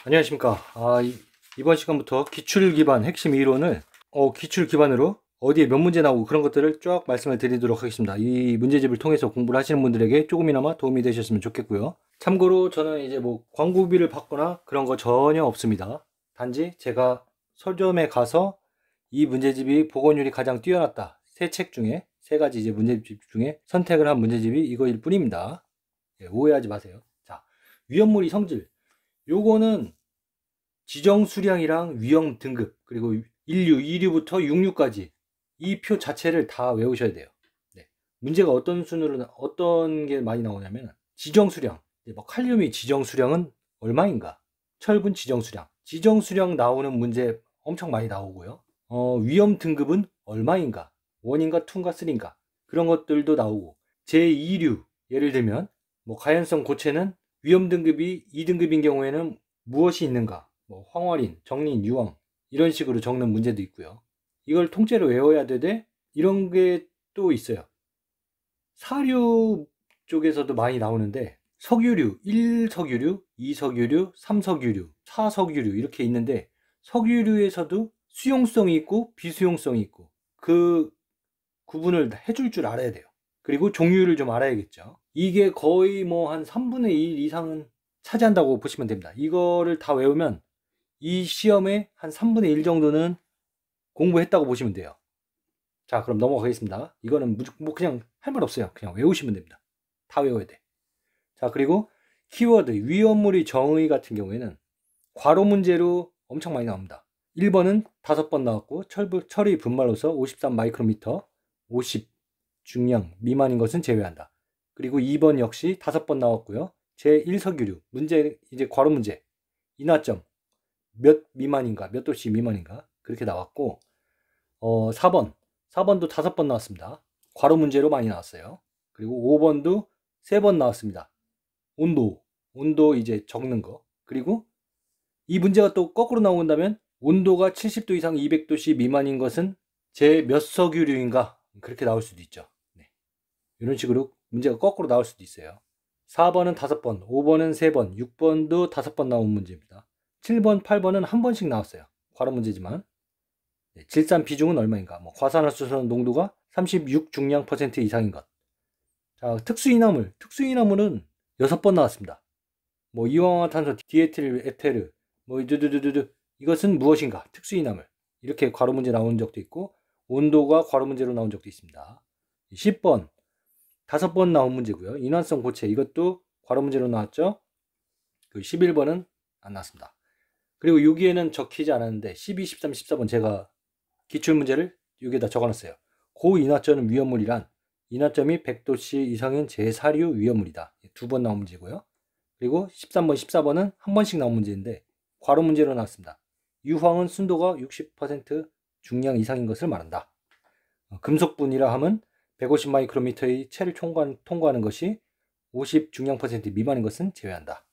안녕하십니까. 이번 시간부터 기출 기반 핵심 이론을 기출 기반으로 어디에 몇 문제 나오고 그런 것들을 쫙 말씀을 드리도록 하겠습니다. 이 문제집을 통해서 공부를 하시는 분들에게 조금이나마 도움이 되셨으면 좋겠고요. 참고로 저는 이제 뭐 광고비를 받거나 그런 거 전혀 없습니다. 단지 제가 서점에 가서 이 문제집이 복원율이 가장 뛰어났다. 세 책 중에 세 가지 이제 문제집 중에 선택을 한 문제집이 이거일 뿐입니다. 오해하지 마세요. 자, 위험물의 성질. 요거는 지정 수량이랑 위험 등급, 그리고 1류, 2류부터 6류까지 이 표 자체를 다 외우셔야 돼요. 네. 문제가 어떤 게 많이 나오냐면, 지정 수량. 뭐 칼륨이 지정 수량은 얼마인가? 철분 지정 수량. 지정 수량 나오는 문제 엄청 많이 나오고요. 위험 등급은 얼마인가? 1인가 2인가 3인가? 그런 것들도 나오고, 제2류, 예를 들면, 뭐 가연성 고체는 위험 등급이 2등급인 경우에는 무엇이 있는가? 뭐 황화린, 정린, 유황 이런 식으로 적는 문제도 있고요. 이걸 통째로 외워야 되되 이런 게 또 있어요. 사료 쪽에서도 많이 나오는데 석유류, 1석유류, 2석유류, 3석유류, 4석유류 이렇게 있는데 석유류에서도 수용성이 있고 비수용성이 있고 그 구분을 해줄 줄 알아야 돼요. 그리고 종류를 좀 알아야겠죠. 이게 거의 뭐 한 3분의 1 이상은 차지한다고 보시면 됩니다. 이거를 다 외우면 이 시험에 한 3분의 1 정도는 공부했다고 보시면 돼요. 자, 그럼 넘어가겠습니다. 이거는 뭐 그냥 할 말 없어요. 그냥 외우시면 됩니다. 다 외워야 돼. 자, 그리고 키워드, 위험물의 정의 같은 경우에는 괄호 문제로 엄청 많이 나옵니다. 1번은 5번 나왔고 철의 분말로서 53 마이크로미터, 50 중량 미만인 것은 제외한다. 그리고 2번 역시 5번 나왔고요. 제1석유류 문제, 이제 괄호 문제, 인하점 몇 미만인가, 몇 도씨 미만인가 그렇게 나왔고, 4번도 5번 나왔습니다. 괄호 문제로 많이 나왔어요. 그리고 5번도 3번 나왔습니다. 온도 이제 적는 거. 그리고 이 문제가 또 거꾸로 나온다면 온도가 70도 이상 200도씨 미만인 것은 제 몇 석유류인가 그렇게 나올 수도 있죠. 네. 이런 식으로 문제가 거꾸로 나올 수도 있어요. 4번은 5번, 5번은 3번, 6번도 5번 나온 문제입니다. 7번, 8번은 한 번씩 나왔어요. 괄호 문제지만. 질산 비중은 얼마인가? 뭐 과산화수소 농도가 36 중량 퍼센트 이상인 것. 자, 특수인화물은 6번 나왔습니다. 뭐 이황화탄소, 디에틸 에테르, 뭐 이것은 무엇인가? 특수인화물. 이렇게 괄호 문제 나온 적도 있고, 온도가 괄호 문제로 나온 적도 있습니다. 10번 5번 나온 문제고요. 인환성 고체, 이것도 괄호 문제로 나왔죠. 그 11번은 안 나왔습니다. 그리고 여기에는 적히지 않았는데 12, 13, 14번 제가 기출문제를 여기에다 적어놨어요. 고인화점은 위험물이란 인화점이 100도씨 이상인 제4류 위험물이다. 2번 나온 문제고요. 그리고 13번, 14번은 한 번씩 나온 문제인데 괄호 문제로 나왔습니다. 유황은 순도가 60% 중량 이상인 것을 말한다. 금속분이라 함은 150 마이크로미터의 체를 통과하는 것이 50 중량 퍼센트 미만인 것은 제외한다.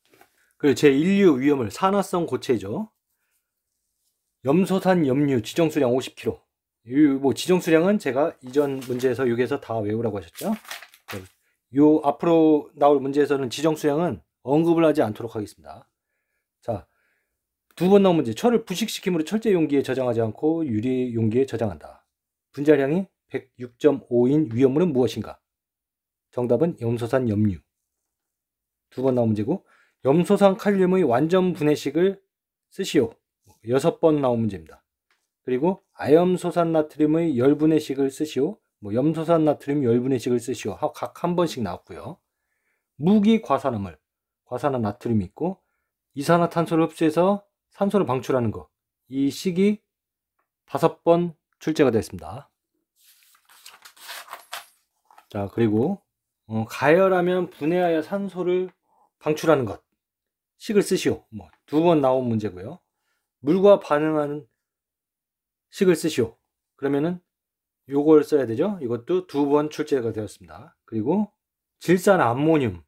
그리고 제1류 위험물 산화성 고체죠. 염소산 염류 지정수량 50kg. 뭐 지정수량은 제가 이전 문제에서 여기에서 다 외우라고 하셨죠. 요 앞으로 나올 문제에서는 지정수량은 언급을 하지 않도록 하겠습니다. 자, 2번 나온 문제. 철을 부식시킴으로 철제 용기에 저장하지 않고 유리 용기에 저장한다. 분자량이 106.5인 위험물은 무엇인가? 정답은 염소산 염류. 2번 나온 문제고, 염소산 칼륨의 완전 분해식을 쓰시오. 6번 나온 문제입니다. 그리고 아염소산 나트륨의 열분해식을 쓰시오. 뭐 염소산 나트륨 열분해식을 쓰시오. 각 한 번씩 나왔고요. 무기 과산화물, 과산화 나트륨이 있고, 이산화탄소를 흡수해서 산소를 방출하는 거. 이 식이 5번 출제가 됐습니다. 자, 그리고 가열하면 분해하여 산소를 방출하는 것. 식을 쓰시오. 뭐 2번 나온 문제고요. 물과 반응하는 식을 쓰시오. 그러면은 요걸 써야 되죠. 이것도 2번 출제가 되었습니다. 그리고 질산 암모늄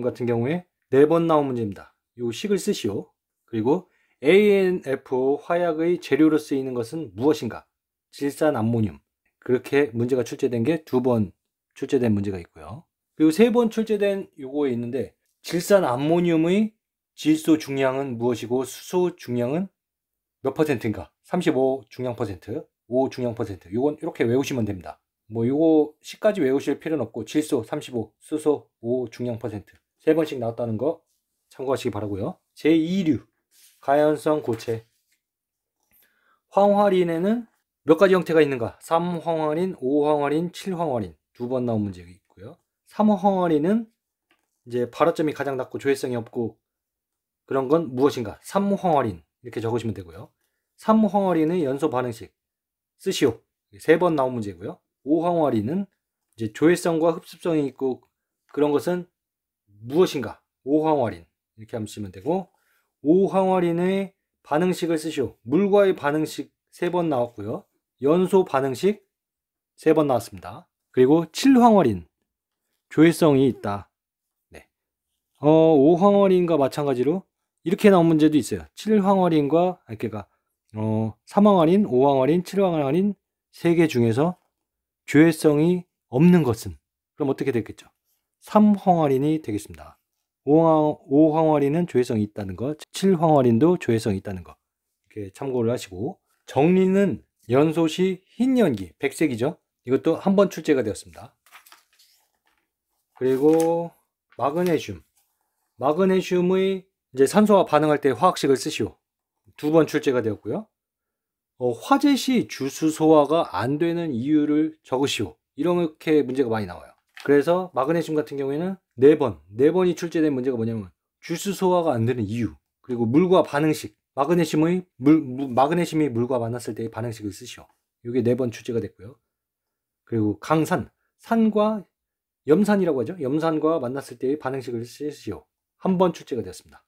같은 경우에 4번 나온 문제입니다. 요 식을 쓰시오. 그리고 ANF 화약의 재료로 쓰이는 것은 무엇인가? 질산 암모늄. 그렇게 문제가 출제된 게 2번 출제된 문제가 있고요. 그리고 3번 출제된 요거에 있는데 질산 암모늄의 질소 중량은 무엇이고 수소 중량은 몇 퍼센트인가? 35 중량 퍼센트, 5 중량 퍼센트. 요건 이렇게 외우시면 됩니다. 뭐 요거 시까지 외우실 필요는 없고 질소 35, 수소 5 중량 퍼센트 3번씩 나왔다는 거 참고하시기 바라고요. 제2류 가연성 고체. 황화린에는 몇 가지 형태가 있는가? 3황화린, 5황화린, 7황화린 2번 나온 문제가 있고요. 3황화린은 이제 발화점이 가장 낮고 조회성이 없고 그런 건 무엇인가? 3황화린 이렇게 적으시면 되고요. 3황화린의 연소 반응식 쓰시오. 3번 나온 문제고요. 5황화린은 이제 조회성과 흡습성이 있고 그런 것은 무엇인가? 5황화린 이렇게 하시면 되고 5황화린의 반응식을 쓰시오. 물과의 반응식 3번 나왔고요. 연소 반응식 3번 나왔습니다. 그리고 7황화린 조회성이 있다. 네. 5황화린과 마찬가지로 이렇게 나온 문제도 있어요. 7황화린과 그러니까 3황화린, 5황화린, 7황화린 3개 중에서 조회성이 없는 것은 그럼 어떻게 되겠죠? 3황화린이 되겠습니다. 5황화린은 조회성이 있다는 것, 7황화린도 조회성이 있다는 것 이렇게 참고를 하시고 정리는 연소시 흰 연기, 백색이죠. 이것도 한 번 출제가 되었습니다. 그리고 마그네슘의 이제 산소와 반응할 때 화학식을 쓰시오. 2번 출제가 되었고요. 화재 시 주수 소화가 안 되는 이유를 적으시오. 이렇게 문제가 많이 나와요. 그래서 마그네슘 같은 경우에는 4번이 출제된 문제가 뭐냐면 주수 소화가 안 되는 이유, 그리고 물과 반응식, 마그네슘이 물과 만났을 때의 반응식을 쓰시오. 이게 4번 출제가 됐고요. 그리고 강산, 산과 염산이라고 하죠. 염산과 만났을 때의 반응식을 쓰시오. 한 번 출제가 되었습니다.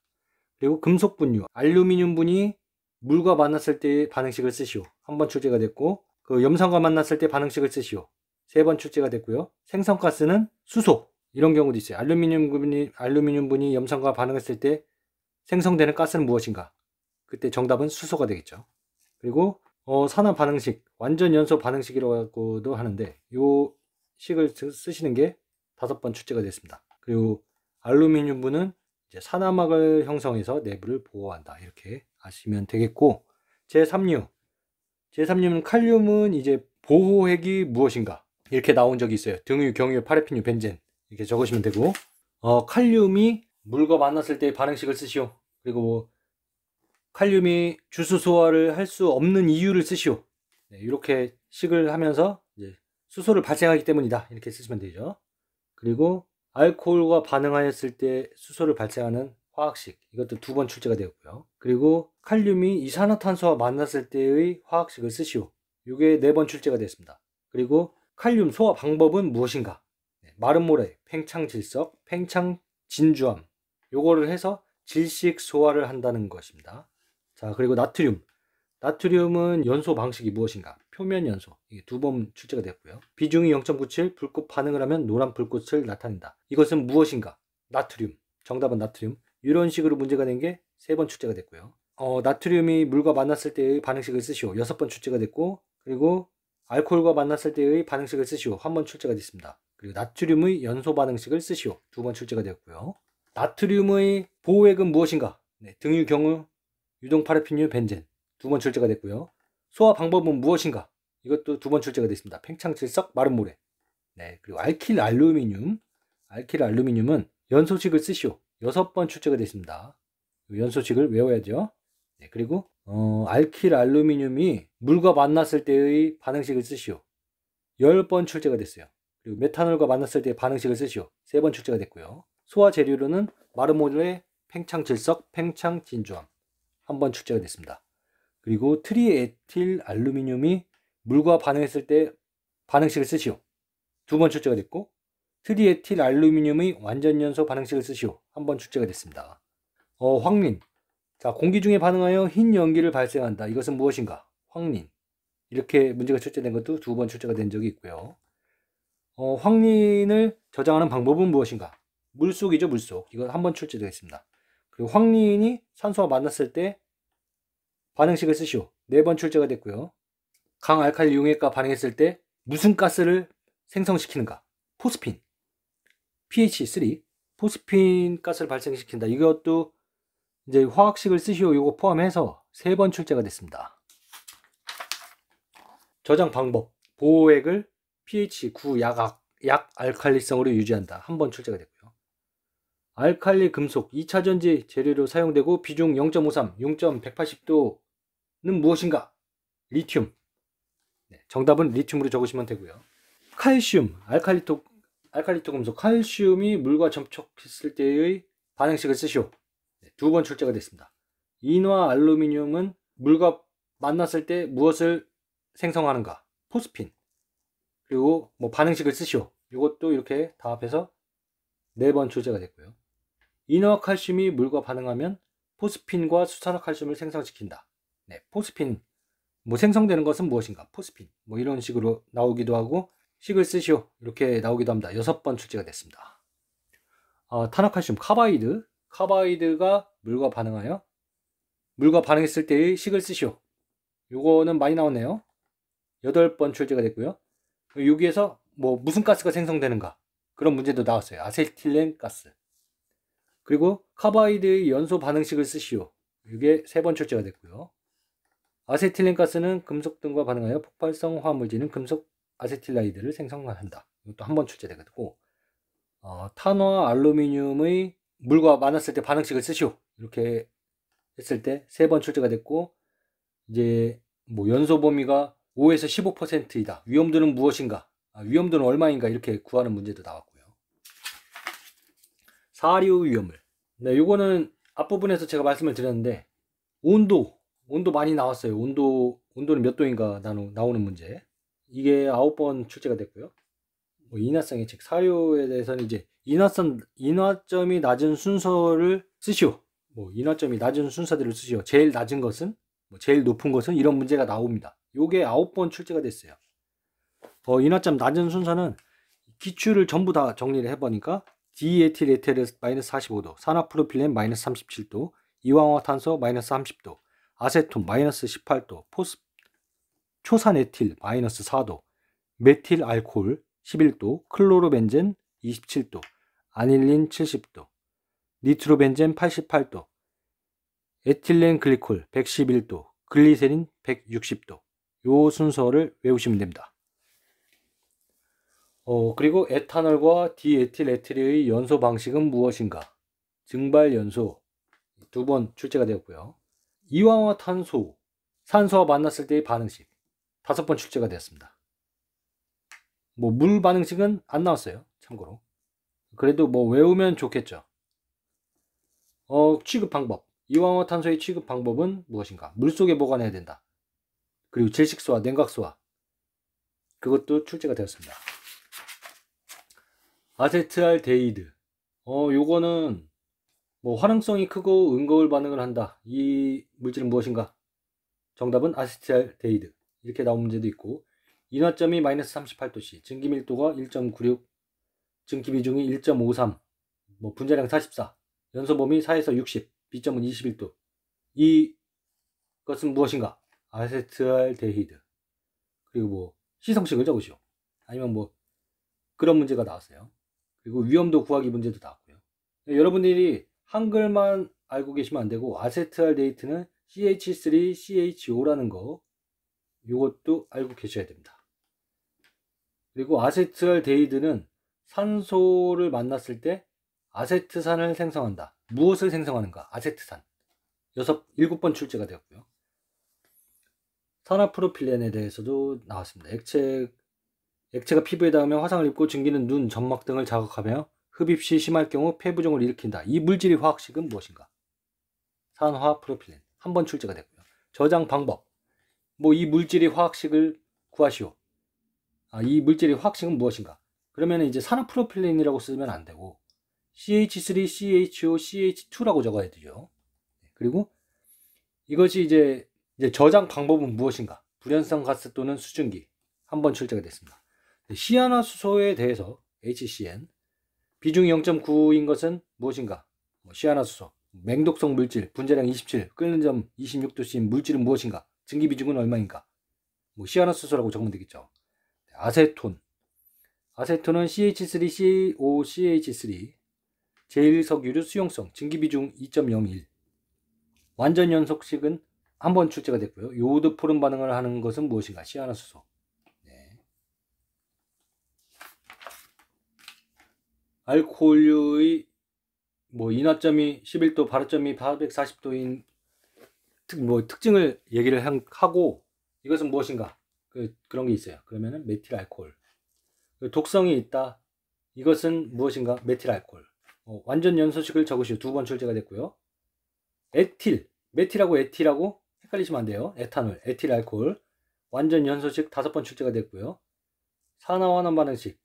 그리고 금속 분유, 알루미늄 분이 물과 만났을 때의 반응식을 쓰시오. 한 번 출제가 됐고, 그 염산과 만났을 때 반응식을 쓰시오. 3번 출제가 됐고요. 생성가스는 수소, 이런 경우도 있어요. 알루미늄 분이 염산과 반응했을 때 생성되는 가스는 무엇인가? 그때 정답은 수소가 되겠죠. 그리고 산화 반응식, 완전 연소 반응식이라고도 하는데 이 식을 쓰시는 게 5번 출제가 됐습니다. 그리고 알루미늄 분은 이제 산화막을 형성해서 내부를 보호한다. 이렇게 아시면 되겠고, 제3류는 칼륨은 이제 보호핵이 무엇인가? 이렇게 나온 적이 있어요. 등유, 경유, 파라핀유, 벤젠 이렇게 적으시면 되고, 칼륨이 물과 만났을 때 반응식을 쓰시오. 그리고 칼륨이 주수 소화를 할 수 없는 이유를 쓰시오. 네, 이렇게 식을 하면서 이제 수소를 발생하기 때문이다. 이렇게 쓰시면 되죠. 그리고 알코올과 반응하였을 때 수소를 발생하는 화학식, 이것도 2번 출제가 되었고요. 그리고 칼륨이 이산화탄소와 만났을 때의 화학식을 쓰시오. 이게 4번 출제가 됐습니다. 그리고 칼륨 소화 방법은 무엇인가? 마른 모래, 팽창질석, 팽창진주암, 요거를 해서 질식 소화를 한다는 것입니다. 자, 그리고 나트륨은 연소 방식이 무엇인가? 표면 연소. 이게 2번 출제가 됐고요. 비중이 0.97, 불꽃 반응을 하면 노란 불꽃을 나타낸다. 이것은 무엇인가? 나트륨. 정답은 나트륨. 이런 식으로 문제가 된 게 3번 출제가 됐고요. 나트륨이 물과 만났을 때의 반응식을 쓰시오. 6번 출제가 됐고, 그리고 알코올과 만났을 때의 반응식을 쓰시오. 1번 출제가 됐습니다. 그리고 나트륨의 연소 반응식을 쓰시오. 2번 출제가 되었고요. 나트륨의 보호액은 무엇인가? 네, 등유, 경유, 유동 파라핀유, 벤젠. 2번 출제가 됐고요. 소화 방법은 무엇인가? 이것도 2번 출제가 됐습니다. 팽창질석, 마른 모래. 네, 그리고 알킬 알루미늄은 연소식을 쓰시오. 6번 출제가 됐습니다. 연소식을 외워야죠. 네, 그리고 알킬 알루미늄이 물과 만났을 때의 반응식을 쓰시오. 10번 출제가 됐어요. 그리고 메탄올과 만났을 때의 반응식을 쓰시오. 3번 출제가 됐고요. 소화 재료로는 마른 모래, 팽창질석, 팽창진주암. 1번 출제가 됐습니다. 그리고 트리에틸 알루미늄이 물과 반응했을 때 반응식을 쓰시오. 2번 출제가 됐고, 트리에틸 알루미늄의 완전연소 반응식을 쓰시오. 1번 출제가 됐습니다. 황린. 자, 공기 중에 반응하여 흰 연기를 발생한다. 이것은 무엇인가? 황린. 이렇게 문제가 출제된 것도 2번 출제가 된 적이 있고요. 황린을 저장하는 방법은 무엇인가? 물속이죠, 물속. 이건 1번 출제되어 있습니다. 그리고 황린이 산소와 만났을 때 반응식을 쓰시오. 4번 출제가 됐고요. 강알칼리 용액과 반응했을 때 무슨 가스를 생성시키는가? 포스핀. pH3. 포스핀 가스를 발생시킨다. 이것도 이제 화학식을 쓰시오 요거 포함해서 3번 출제가 됐습니다. 저장 방법, 보호액을 pH 9 약 알칼리성으로 유지한다. 1번 출제가 됐고요. 알칼리 금속 2차 전지 재료로 사용되고 비중 0.53, 0.180도는 무엇인가? 리튬. 네, 정답은 리튬으로 적으시면 되고요. 칼슘, 알칼리토 금속, 칼슘이 물과 접촉했을 때의 반응식을 쓰시오. 네, 2번 출제가 됐습니다. 인화 알루미늄은 물과 만났을 때 무엇을 생성하는가? 포스핀. 그리고 뭐 반응식을 쓰시오. 이것도 이렇게 다 합해서 4번 출제가 됐고요. 인화 칼슘이 물과 반응하면 포스핀과 수산화칼슘을 생성시킨다. 네, 포스핀. 뭐 생성되는 것은 무엇인가? 포스핀. 뭐 이런 식으로 나오기도 하고 식을 쓰시오. 이렇게 나오기도 합니다. 6번 출제가 됐습니다. 탄화칼슘 카바이드. 카바이드가 물과 반응했을 때의 식을 쓰시오. 요거는 많이 나왔네요. 8번 출제가 됐고요. 여기에서 뭐 무슨 가스가 생성되는가? 그런 문제도 나왔어요. 아세틸렌 가스. 그리고 카바이드의 연소 반응식을 쓰시오. 이게 3번 출제가 됐고요. 아세틸렌 가스는 금속 등과 반응하여 폭발성 화물질인 금속 아세틸라이드를 생성한다. 이것도 1번 출제되고, 탄화 알루미늄의 물과 만났을 때 반응식을 쓰시오. 이렇게 했을 때 3번 출제가 됐고, 이제 뭐 연소 범위가 5에서 15%이다. 위험도는 무엇인가? 위험도는 얼마인가? 이렇게 구하는 문제도 나왔고요. 사료 위험을. 네, 요거는 앞부분에서 제가 말씀을 드렸는데, 온도 많이 나왔어요. 온도는 몇 도인가 나오는 문제. 이게 9번 출제가 됐고요. 뭐 인화성 예측, 사료에 대해서는 이제 인화점이 낮은 순서를 쓰시오. 뭐 인화점이 낮은 순서대로 쓰시오. 제일 낮은 것은, 뭐 제일 높은 것은 이런 문제가 나옵니다. 요게 9번 출제가 됐어요. 인화점 낮은 순서는 기출을 전부 다 정리를 해보니까 디에틸 에테르 마이너스 45도, 산화프로필렌 마이너스 37도, 이황화탄소 마이너스 30도, 아세톤 마이너스 18도, 초산에틸 마이너스 4도, 메틸 알코올 11도, 클로로벤젠 27도, 아닐린 70도, 니트로벤젠 88도, 에틸렌 글리콜 111도, 글리세린 160도. 요 순서를 외우시면 됩니다. 그리고 에탄올과 디에틸 에틸의 연소 방식은 무엇인가? 증발 연소 2번 출제가 되었고요. 이황화탄소, 산소와 만났을 때의 반응식 5번 출제가 되었습니다. 뭐 물 반응식은 안 나왔어요. 참고로. 그래도 뭐 외우면 좋겠죠. 취급 방법. 이황화탄소의 취급 방법은 무엇인가? 물속에 보관해야 된다. 그리고 질식소와 냉각소와 그것도 출제가 되었습니다. 아세트알데히드. 요거는 뭐 활용성이 크고 응고울 반응을 한다. 이 물질은 무엇인가? 정답은 아세트알데히드. 이렇게 나온 문제도 있고, 인화점이 마이너스 38도씨, 증기 밀도가 1.96, 증기 비중이 1.53, 뭐 분자량 44, 연소 범위 4에서 60, B점은 21도. 이것은 무엇인가? 아세트알데히드. 그리고 뭐 시성식을 적으시오. 아니면 뭐 그런 문제가 나왔어요. 그리고 위험도 구하기 문제도 나왔고요. 여러분들이 한글만 알고 계시면 안 되고, 아세트알데히드는 CH3CHO라는 거, 이것도 알고 계셔야 됩니다. 그리고 아세트알데히드는 산소를 만났을 때 아세트산을 생성한다. 무엇을 생성하는가? 아세트산. 7번 출제가 되었고요. 산화프로필렌에 대해서도 나왔습니다. 액체가 피부에 닿으면 화상을 입고 증기는 눈, 점막 등을 자극하며 흡입 시 심할 경우 폐부종을 일으킨다. 이 물질의 화학식은 무엇인가? 산화프로필렌. 1번 출제가 됐고요. 저장 방법. 뭐 이 물질의 화학식을 구하시오. 이 물질의 화학식은 무엇인가? 그러면 이제 산화프로필렌이라고 쓰면 안 되고 CH3CHO CH2라고 적어야 되죠. 그리고 이것이 이제 저장 방법은 무엇인가? 불연성 가스 또는 수증기. 1번 출제가 됐습니다. 시아나수소에 대해서 HCN 비중이 0.9인 것은 무엇인가? 시아나수소 맹독성 물질, 분자량 27, 끓는 점 26도씨인 물질은 무엇인가? 증기 비중은 얼마인가? 시아나수소라고 적으면 되겠죠. 아세톤은 CH3COCH3 제1석유류 수용성, 증기 비중 2.01, 완전 연속식은 한 번 출제가 됐고요. 요오드 포름 반응을 하는 것은 무엇인가? 시아노수소. 네. 알코올류의 인화점이 11도, 발화점이 440도인 특징을 얘기를 하고, 이것은 무엇인가? 그런 게 있어요. 그러면은 메틸 알코올. 독성이 있다. 이것은 무엇인가? 메틸 알코올. 완전 연소식을 적으시오. 2번 출제가 됐고요. 메틸하고 에틸하고 헷갈리시면 안 돼요. 에탄올, 에틸 알코올. 완전 연소식 5번 출제가 됐고요. 산화환원 반응식.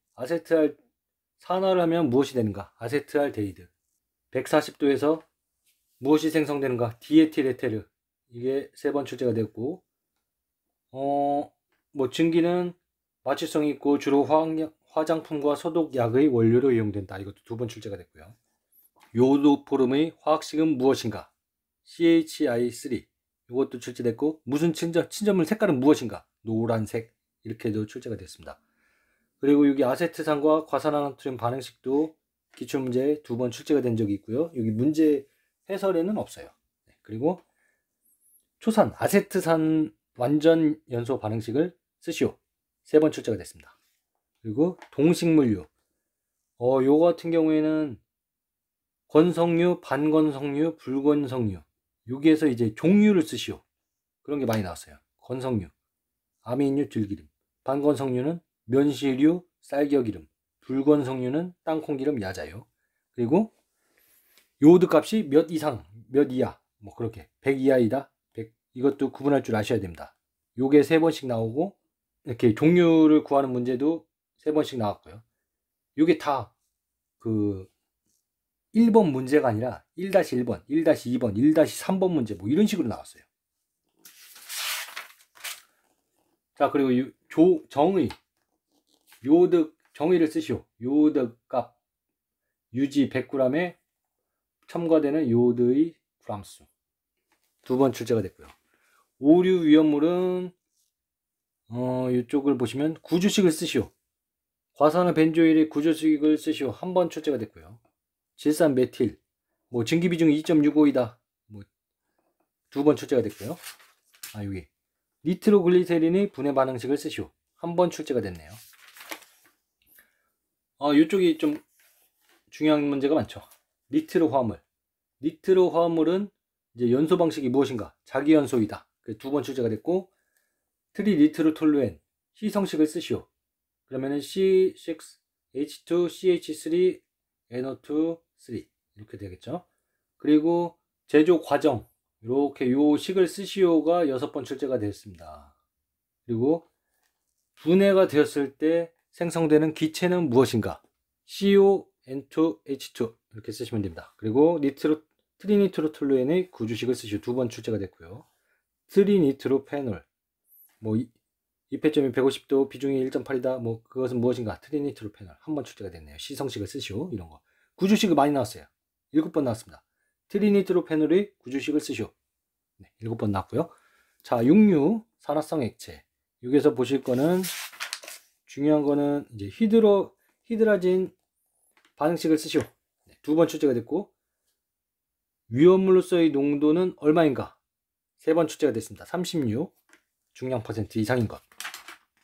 산화를 하면 무엇이 되는가? 아세트알데히드. 140도에서 무엇이 생성되는가? 디에틸 에테르. 이게 3번 출제가 됐고, 증기는 마취성이 있고 주로 화장품과 소독약의 원료로 이용된다. 이것도 2번 출제가 됐고요. 요오드포름의 화학식은 무엇인가? CHI3. 이것도 출제됐고, 무슨 친전물 색깔은 무엇인가? 노란색. 이렇게도 출제가 됐습니다. 그리고 여기 아세트산과 과산화나트륨 반응식도 기출문제에 2번 출제가 된 적이 있고요. 여기 문제 해설에는 없어요. 그리고 초산, 아세트산 완전 연소 반응식을 쓰시오. 3번 출제가 됐습니다. 그리고 동식물류. 요거 같은 경우에는 건성류, 반건성류, 불건성류. 여기에서 이제 종류를 쓰시오. 그런 게 많이 나왔어요. 건성류, 아민유, 들기름. 반건성류는 면시류, 쌀겨기름. 불건성류는 땅콩기름, 야자유. 그리고 요오드 값이 몇 이상, 몇 이하. 그렇게 100 이하이다. 100. 이것도 구분할 줄 아셔야 됩니다. 요게 3번씩 나오고, 이렇게 종류를 구하는 문제도 3번씩 나왔고요. 요게 다 1번 문제가 아니라 1-1번, 1-2번, 1-3번 문제 이런 식으로 나왔어요. 자, 그리고 정의, 요오드 정의를 쓰시오. 요오드 값 유지 100g에 첨가되는 요오드의 g수. 2번 출제가 됐고요. 오류 위험물은 이쪽을 보시면 구주식을 쓰시오. 과산화 벤조일의 구주식을 쓰시오. 1번 출제가 됐고요. 질산 메틸, 증기 비중이 2.65이다. 2번 출제가 됐고요. 여기 니트로글리세린의 분해 반응식을 쓰시오. 1번 출제가 됐네요. 이쪽이 좀 중요한 문제가 많죠. 니트로 화합물. 니트로 화합물은 이제 연소 방식이 무엇인가? 자기연소이다. 2번 출제가 됐고, 트리니트로톨루엔 희성식을 쓰시오. 그러면은 C6H2CH3NO2 3 이렇게 되겠죠. 그리고 제조 과정, 이렇게 요 식을 쓰시오가 6번 출제가 되었습니다. 그리고 분해가 되었을 때 생성되는 기체는 무엇인가? CON2H2 이렇게 쓰시면 됩니다. 그리고 트리니트로톨루엔의 구주식을 쓰시오. 2번 출제가 됐고요. 트리니트로페놀, 입회점이 150도, 비중이 1.8이다. 그것은 무엇인가? 트리니트로페놀. 1번 출제가 됐네요. 시성식을 쓰시오. 이런 거. 구주식이 많이 나왔어요. 7번 나왔습니다. 트리니트로페놀의 구주식을 쓰시오. 네, 7번 나왔고요. 자, 육류, 산화성 액체. 여기서 보실 거는, 중요한 거는 이제 히드라진 반응식을 쓰시오. 네, 2번 출제가 됐고, 위험물로서의 농도는 얼마인가? 3번 출제가 됐습니다. 36. 중량 퍼센트 이상인 것.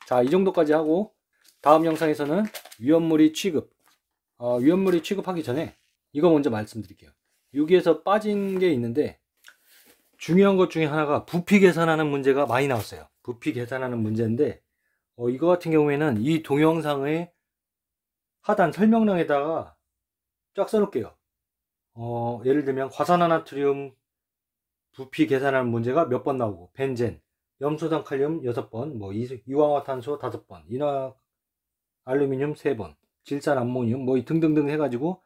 자, 이 정도까지 하고 다음 영상에서는 위험물이 취급하기 전에 이거 먼저 말씀드릴게요. 여기에서 빠진 게 있는데, 중요한 것 중에 하나가 부피 계산하는 문제가 많이 나왔어요. 부피 계산하는 문제인데, 이거 같은 경우에는 이 동영상의 하단 설명란에다가 쫙 써놓을게요. 예를 들면 과산화나트륨 부피 계산하는 문제가 몇 번 나오고, 벤젠, 염소당 칼륨 6번, 이황화탄소 5번, 인화 알루미늄 3번, 질산 암모늄 등등등 해가지고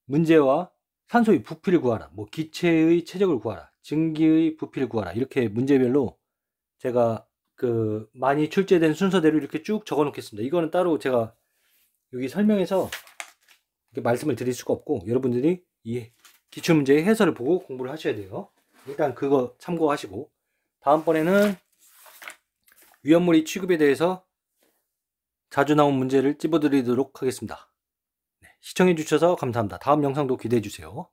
문제와 산소의 부피를 구하라, 기체의 체적을 구하라, 증기의 부피를 구하라, 이렇게 문제별로 제가 많이 출제된 순서대로 이렇게 쭉 적어 놓겠습니다. 이거는 따로 제가 여기 설명해서 이렇게 말씀을 드릴 수가 없고, 여러분들이 이 기출문제의 해설을 보고 공부를 하셔야 돼요. 일단 그거 참고하시고, 다음번에는 위험물의 취급에 대해서 자주 나온 문제를 찝어드리도록 하겠습니다. 네, 시청해 주셔서 감사합니다. 다음 영상도 기대해 주세요.